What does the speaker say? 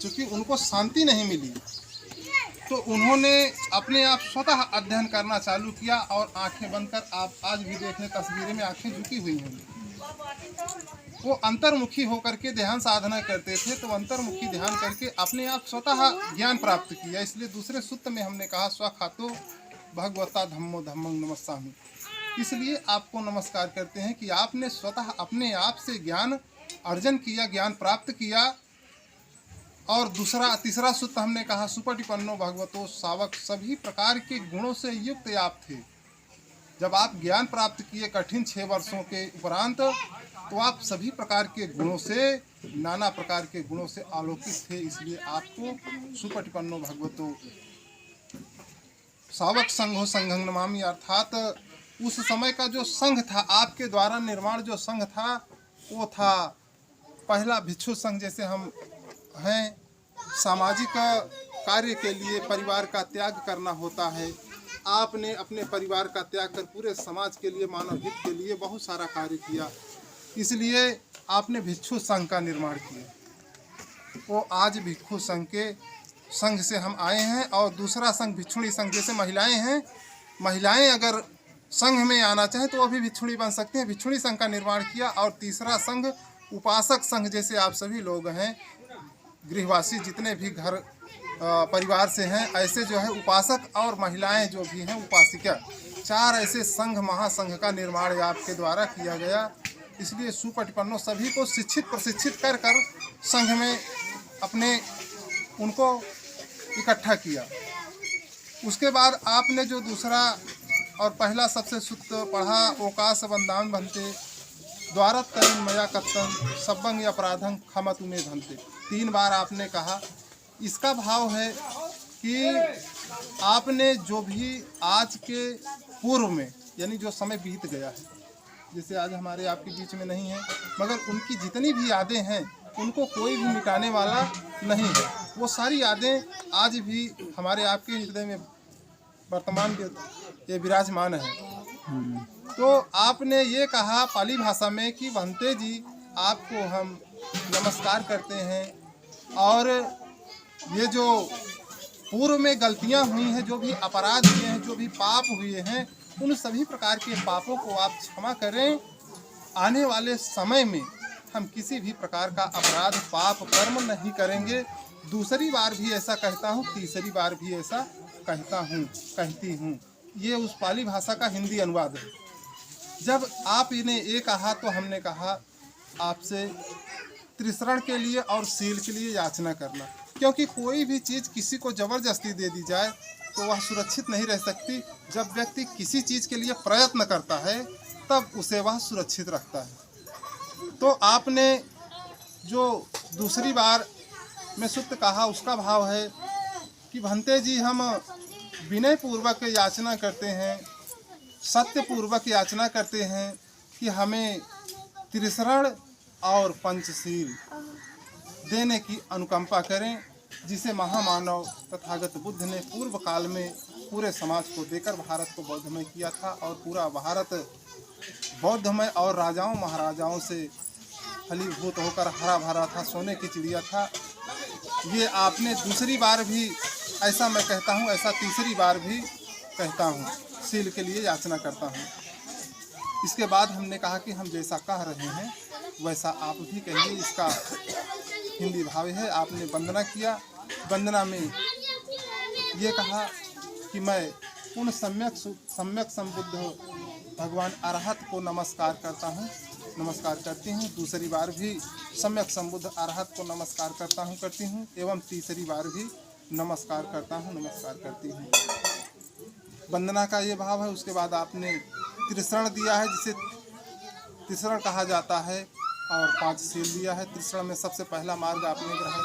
चूँकि उनको शांति नहीं मिली, तो उन्होंने अपने आप स्वतः अध्ययन करना चालू किया और आंखें बंद कर, आप आज भी देख लें तस्वीरें में आंखें झुकी हुई हैं, वो अंतर्मुखी होकर के ध्यान साधना करते थे। तो अंतर्मुखी ध्यान करके अपने आप स्वतः ज्ञान प्राप्त किया। इसलिए दूसरे सूत्र में हमने कहा स्वखातो भगवता धम्मो धम्मं नमस्सामि। इसलिए आपको नमस्कार करते हैं कि आपने स्वतः अपने आप से ज्ञान अर्जन किया, ज्ञान प्राप्त किया। और तीसरा सूत्र हमने कहा सुपटिपन्नो भगवतो सावक, सभी प्रकार के गुणों से युक्त आप थे। जब आप ज्ञान प्राप्त किए कठिन 6 वर्षों के उपरांत, तो आप सभी प्रकार के गुणों से, नाना प्रकार के गुणों से आलोकित थे। इसलिए आपको सुपटिपन्नो भगवतो सावक संघो संघं नमामि, अर्थात उस समय का जो संघ था, आपके द्वारा निर्माण जो संघ था, वो था पहला भिक्षु संघ। जैसे हम हैं, सामाजिक कार्य के लिए परिवार का त्याग करना होता है। आपने अपने परिवार का त्याग कर पूरे समाज के लिए, मानव हित के लिए बहुत सारा कार्य किया। इसलिए आपने भिक्षु संघ का निर्माण किया। वो आज भिक्षु संघ के संघ से हम आए हैं। और दूसरा संघ भिक्षुणी संघ, जैसे महिलाएं हैं, महिलाएं अगर संघ में आना चाहें तो वो भी भिक्षुणी बन सकते हैं, भिक्षुणी संघ का निर्माण किया। और तीसरा संघ उपासक संघ, जैसे आप सभी लोग हैं, गृहवासी जितने भी घर परिवार से हैं, ऐसे जो है उपासक और महिलाएं जो भी हैं उपासिका, 4 ऐसे संघ महासंघ का निर्माण आपके द्वारा किया गया। इसलिए सुपटिपन्नो, सभी को शिक्षित प्रशिक्षित कर कर संघ में अपने उनको इकट्ठा किया। उसके बाद आपने जो दूसरा और पहला सबसे सूत्र पढ़ा, ओकाश वंदान बनते द्वारत तयन मया कत्तन सब्बंग अपराधं खमतु मे भंते। 3 बार आपने कहा। इसका भाव है कि आपने जो भी आज के पूर्व में, यानी जो समय बीत गया है, जैसे आज हमारे आपके बीच में नहीं है, मगर उनकी जितनी भी यादें हैं उनको कोई भी मिटाने वाला नहीं है। वो सारी यादें आज भी हमारे आपके हृदय में वर्तमान ये विराजमान है। तो आपने ये कहा पाली भाषा में कि भंते जी, आपको हम नमस्कार करते हैं। और ये जो पूर्व में गलतियां हुई हैं, जो भी अपराध हुए हैं, जो भी पाप हुए हैं, उन सभी प्रकार के पापों को आप क्षमा करें। आने वाले समय में हम किसी भी प्रकार का अपराध, पाप, कर्म नहीं करेंगे। दूसरी बार भी ऐसा कहता हूँ, तीसरी बार भी ऐसा कहता हूँ, कहती हूँ। ये उस पाली भाषा का हिंदी अनुवाद है। जब आप इन्हें ये कहा तो हमने कहा आपसे त्रिशरण के लिए और सील के लिए याचना करना, क्योंकि कोई भी चीज़ किसी को ज़बरदस्ती दे दी जाए तो वह सुरक्षित नहीं रह सकती। जब व्यक्ति किसी चीज़ के लिए प्रयत्न करता है तब उसे वह सुरक्षित रखता है। तो आपने जो दूसरी बार में सूत्र कहा, उसका भाव है कि भंते जी, हम विनय पूर्वक याचना करते हैं, सत्य पूर्वक याचना करते हैं कि हमें त्रिशरण और पंचशील देने की अनुकंपा करें, जिसे महामानव तथागत बुद्ध ने पूर्व काल में पूरे समाज को देकर भारत को बौद्धमय किया था। और पूरा भारत बौद्धमय और राजाओं महाराजाओं से फलीभूत होकर हरा भरा था, सोने की चिड़िया था। ये आपने दूसरी बार भी, ऐसा मैं कहता हूँ, ऐसा तीसरी बार भी कहता हूँ, सील के लिए याचना करता हूँ। इसके बाद हमने कहा कि हम जैसा कह रहे हैं वैसा आप भी कहिए। इसका हिंदी भाव है। आपने वंदना किया। वंदना में ये कहा कि मैं पूर्ण सम्यक संबुद्ध भगवान अरहत को नमस्कार करता हूँ, नमस्कार करती हूँ। दूसरी बार भी सम्यक संबुद्ध अरहत को नमस्कार करता हूँ, करती हूँ। एवं तीसरी बार भी नमस्कार करता हूँ, नमस्कार करती हूँ। वंदना का ये भाव है। उसके बाद आपने त्रिशरण दिया है, जिसे त्रिशरण कहा जाता है, और 5 सील दिया है। त्रिशरण में सबसे पहला मार्ग आपने ग्रहण